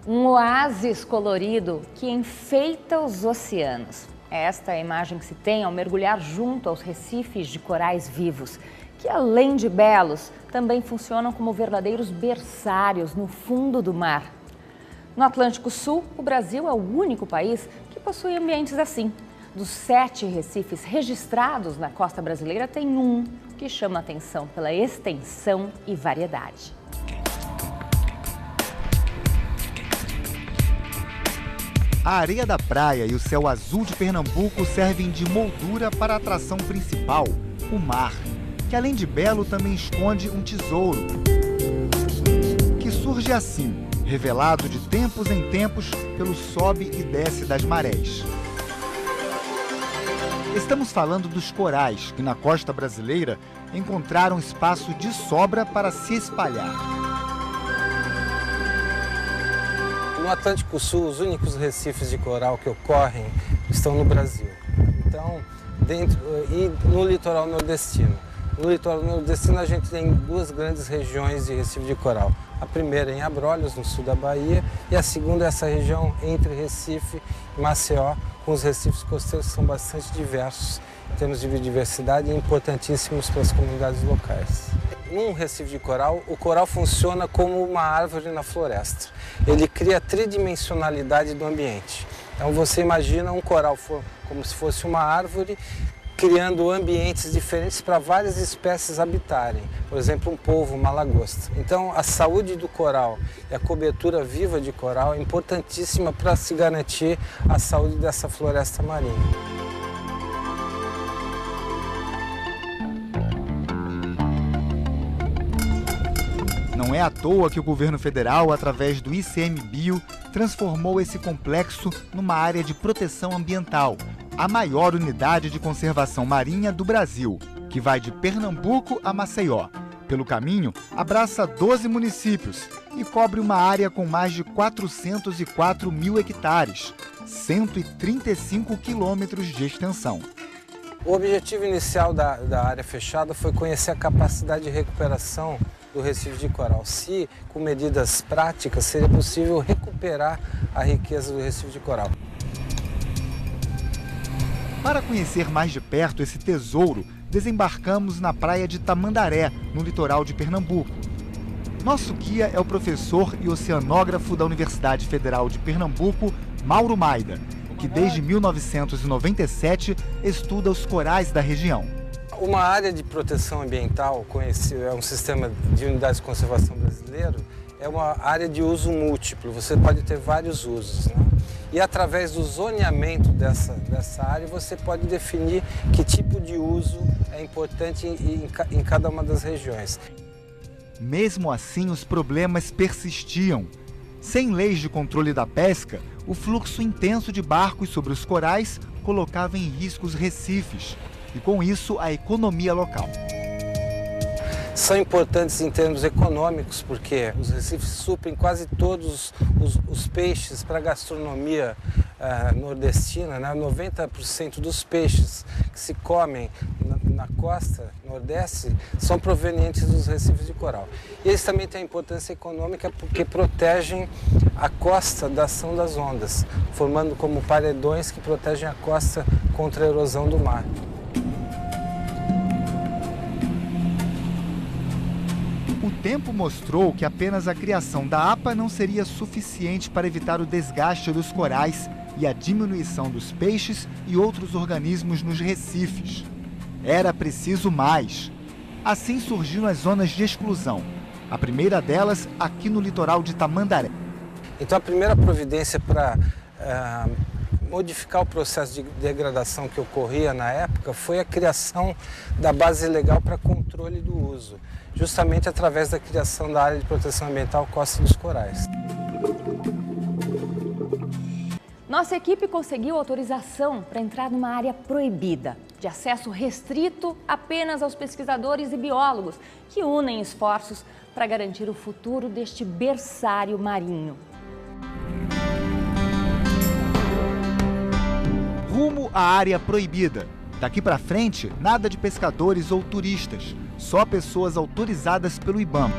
Um oásis colorido que enfeita os oceanos. Esta é a imagem que se tem ao mergulhar junto aos recifes de corais vivos, que além de belos, também funcionam como verdadeiros berçários no fundo do mar. No Atlântico Sul, o Brasil é o único país que possui ambientes assim. Dos 7 recifes registrados na costa brasileira, tem um que chama atenção pela extensão e variedade. A areia da praia e o céu azul de Pernambuco servem de moldura para a atração principal, o mar, que além de belo também esconde um tesouro, que surge assim, revelado de tempos em tempos pelo sobe e desce das marés. Estamos falando dos corais, que na costa brasileira encontraram espaço de sobra para se espalhar. No Atlântico Sul, os únicos recifes de coral que ocorrem estão no Brasil. Então, e no litoral nordestino. No litoral nordestino, a gente tem 2 grandes regiões de recife de coral. A primeira em Abrolhos, no sul da Bahia, e a segunda é essa região entre Recife e Maceió, com os recifes costeiros que são bastante diversos em termos de biodiversidade e importantíssimos para as comunidades locais. Num recife de coral, o coral funciona como uma árvore na floresta. Ele cria a tridimensionalidade do ambiente. Então você imagina um coral como se fosse uma árvore, criando ambientes diferentes para várias espécies habitarem. Por exemplo, um polvo, uma lagosta. Então a saúde do coral e a cobertura viva de coral é importantíssima para se garantir a saúde dessa floresta marinha. Não é à toa que o governo federal, através do ICMBio, transformou esse complexo numa área de proteção ambiental, a maior unidade de conservação marinha do Brasil, que vai de Pernambuco a Maceió. Pelo caminho, abraça 12 municípios e cobre uma área com mais de 404 mil hectares, 135 quilômetros de extensão. O objetivo inicial da área fechada foi conhecer a capacidade de recuperação do recife de coral. Se, com medidas práticas, seria possível recuperar a riqueza do recife de coral. Para conhecer mais de perto esse tesouro, desembarcamos na praia de Tamandaré, no litoral de Pernambuco. Nosso guia é o professor e oceanógrafo da Universidade Federal de Pernambuco, Mauro Maida, que desde 1997 estuda os corais da região. Uma área de proteção ambiental, conhecido, é um sistema de unidades de conservação brasileiro, é uma área de uso múltiplo, você pode ter vários usos, né? E através do zoneamento dessa área você pode definir que tipo de uso é importante em cada uma das regiões. Mesmo assim, os problemas persistiam. Sem leis de controle da pesca, o fluxo intenso de barcos sobre os corais colocava em risco os recifes e, com isso, a economia local. São importantes em termos econômicos, porque os recifes suprem quase todos os peixes para a gastronomia nordestina, né? 90% dos peixes que se comem na costa nordeste são provenientes dos recifes de coral. E eles também têm importância econômica porque protegem a costa da ação das ondas, formando como paredões que protegem a costa contra a erosão do mar. O tempo mostrou que apenas a criação da APA não seria suficiente para evitar o desgaste dos corais e a diminuição dos peixes e outros organismos nos recifes. Era preciso mais. Assim surgiram as zonas de exclusão. A primeira delas aqui no litoral de Tamandaré. Então a primeira providência para modificar o processo de degradação que ocorria na época foi a criação da base legal para controle do uso, justamente através da criação da área de proteção ambiental Costa dos Corais. Nossa equipe conseguiu autorização para entrar numa área proibida, de acesso restrito apenas aos pesquisadores e biólogos, que unem esforços para garantir o futuro deste berçário marinho. Rumo à área proibida. Daqui para frente, nada de pescadores ou turistas, só pessoas autorizadas pelo IBAMA.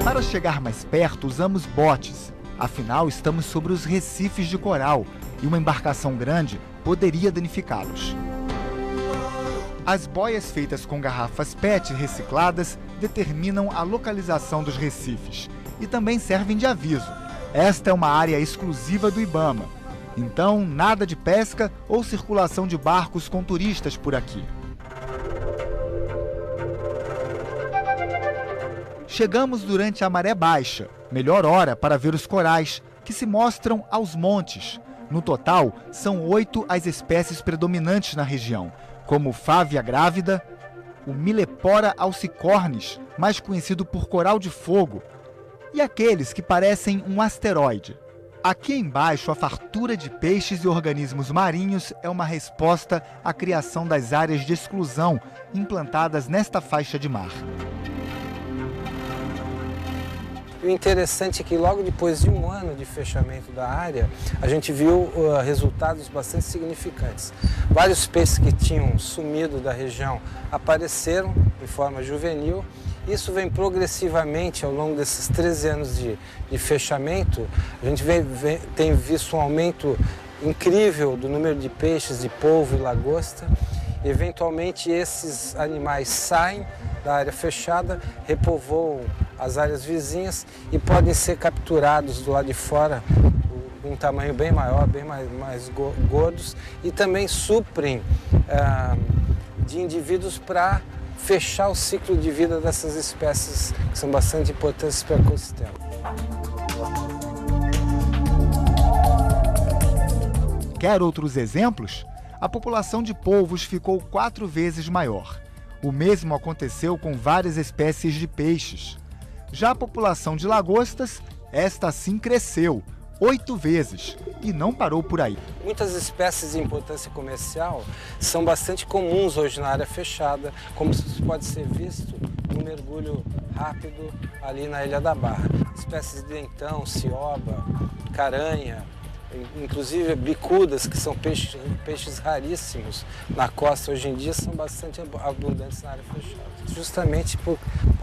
Para chegar mais perto, usamos botes. Afinal, estamos sobre os recifes de coral e uma embarcação grande poderia danificá-los. As boias feitas com garrafas PET recicladas determinam a localização dos recifes e também servem de aviso. Esta é uma área exclusiva do IBAMA, então nada de pesca ou circulação de barcos com turistas por aqui. Chegamos durante a maré baixa, melhor hora para ver os corais, que se mostram aos montes. No total, são 8 as espécies predominantes na região, como Fávea grávida, o Millepora alcicornis, mais conhecido por coral de fogo, e aqueles que parecem um asteroide. Aqui embaixo, a fartura de peixes e organismos marinhos é uma resposta à criação das áreas de exclusão implantadas nesta faixa de mar. O interessante é que logo depois de um ano de fechamento da área, a gente viu resultados bastante significantes. Vários peixes que tinham sumido da região apareceram em forma juvenil. Isso vem progressivamente ao longo desses 13 anos de fechamento. A gente tem visto um aumento incrível do número de peixes, de polvo e lagosta. Eventualmente esses animais saem da área fechada, repovoam as áreas vizinhas e podem ser capturados do lado de fora em um tamanho bem maior, bem mais gordos, e também suprem de indivíduos para fechar o ciclo de vida dessas espécies que são bastante importantes para o ecossistema. Quer outros exemplos? A população de polvos ficou 4 vezes maior. O mesmo aconteceu com várias espécies de peixes. Já a população de lagostas, esta sim cresceu 8 vezes e não parou por aí. Muitas espécies de importância comercial são bastante comuns hoje na área fechada, como pode ser visto no mergulho rápido ali na Ilha da Barra. Espécies de dentão, cioba, caranha, inclusive bicudas, que são peixes raríssimos na costa hoje em dia, são bastante abundantes na área fechada, justamente por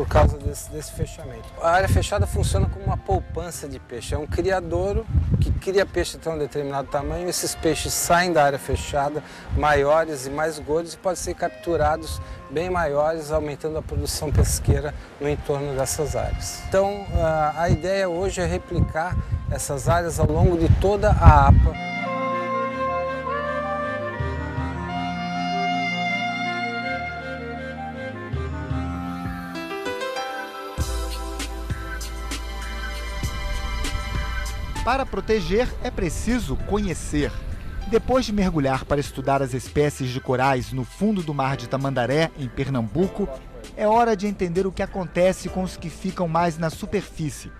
causa desse fechamento. A área fechada funciona como uma poupança de peixe, é um criadouro que cria peixe até um determinado tamanho, esses peixes saem da área fechada maiores e mais gordos e podem ser capturados bem maiores, aumentando a produção pesqueira no entorno dessas áreas. Então, a ideia hoje é replicar essas áreas ao longo de toda a APA. Para proteger, é preciso conhecer. Depois de mergulhar para estudar as espécies de corais no fundo do mar de Tamandaré, em Pernambuco, é hora de entender o que acontece com os que ficam mais na superfície.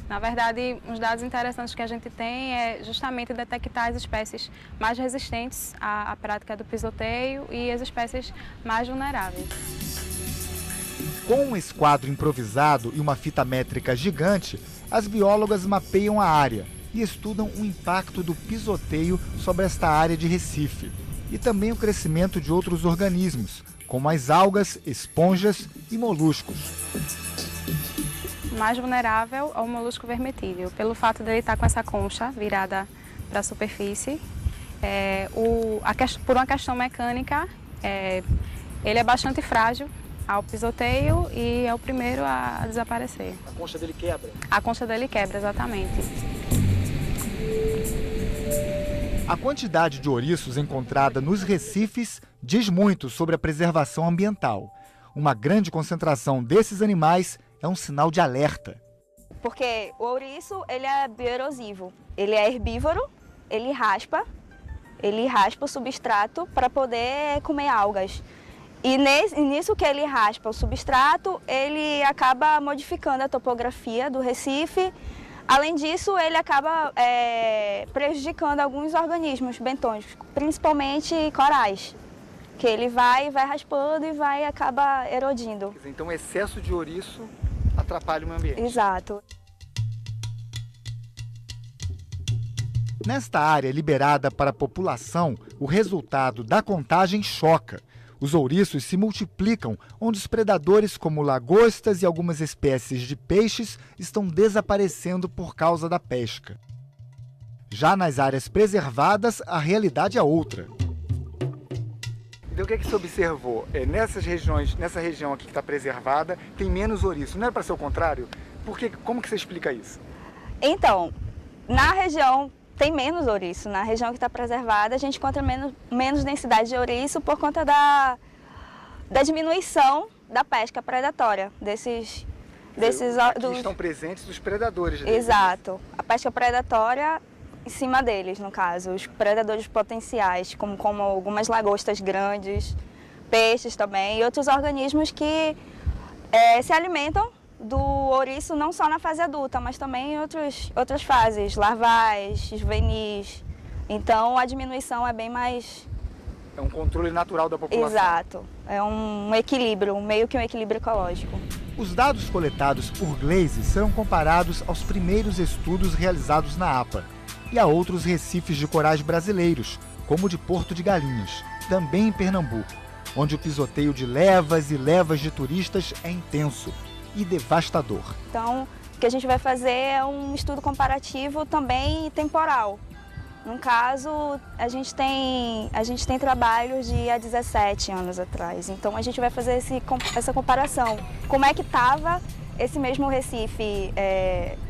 Na verdade, os dados interessantes que a gente tem é justamente detectar as espécies mais resistentes à prática do pisoteio e as espécies mais vulneráveis. Com um esquadro improvisado e uma fita métrica gigante, as biólogas mapeiam a área e estudam o impacto do pisoteio sobre esta área de Recife e também o crescimento de outros organismos, como as algas, esponjas e moluscos. O mais vulnerável é o molusco vermetídeo, pelo fato dele estar com essa concha virada para a superfície. Por uma questão mecânica, ele é bastante frágil ao pisoteio e é o primeiro a desaparecer. A concha dele quebra? A concha dele quebra, exatamente. A quantidade de ouriços encontrada nos recifes diz muito sobre a preservação ambiental. Uma grande concentração desses animais é um sinal de alerta. Porque o ouriço, ele é bioerosivo. Ele é herbívoro, ele raspa o substrato para poder comer algas. E nisso que ele raspa o substrato, ele acaba modificando a topografia do Recife. Além disso, ele acaba prejudicando alguns organismos bentônicos, principalmente corais, que ele vai raspando e acaba erodindo. Então, o excesso de ouriço atrapalha o meio ambiente. Exato. Nesta área liberada para a população, o resultado da contagem choca. Os ouriços se multiplicam onde os predadores como lagostas e algumas espécies de peixes estão desaparecendo por causa da pesca. Já nas áreas preservadas, a realidade é outra. Então o que você observou? Nessa região aqui que está preservada, tem menos ouriço. Não era para ser o contrário? Como que você explica isso? Então, na região tem menos ouriço. Na região que está preservada, a gente encontra menos densidade de ouriço por conta da diminuição da pesca predatória desses Aqui estão presentes os predadores deles. Exato. A pesca predatória em cima deles, no caso. Os predadores potenciais, como algumas lagostas grandes, peixes também, e outros organismos que se alimentam do ouriço não só na fase adulta, mas também em outras fases, larvais, juvenis. Então a diminuição é bem mais... É um controle natural da população. Exato. É um equilíbrio, meio que um equilíbrio ecológico. Os dados coletados por Glaze serão comparados aos primeiros estudos realizados na APA e a outros recifes de corais brasileiros, como o de Porto de Galinhas, também em Pernambuco, onde o pisoteio de levas e levas de turistas é intenso e devastador. Então, o que a gente vai fazer é um estudo comparativo também temporal. No caso, a gente tem trabalhos de há 17 anos atrás. Então, a gente vai fazer essa comparação. Como é que estava esse mesmo Recife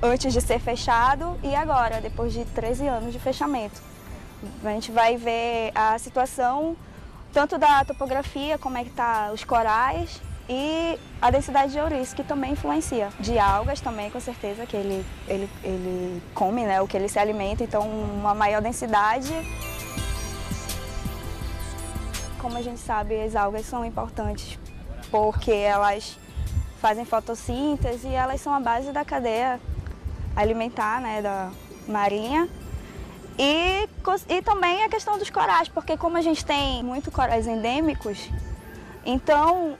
antes de ser fechado e agora, depois de 13 anos de fechamento. A gente vai ver a situação tanto da topografia, como é que tá os corais, e a densidade de ouriço, que também influencia. De algas também, com certeza, que ele come, né, o que ele se alimenta, então uma maior densidade. Como a gente sabe, as algas são importantes porque elas fazem fotossíntese e elas são a base da cadeia alimentar, né, da marinha. E também a questão dos corais, porque como a gente tem muito corais endêmicos, então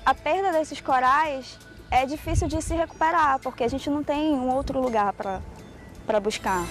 a perda desses corais é difícil de se recuperar, porque a gente não tem um outro lugar para buscar.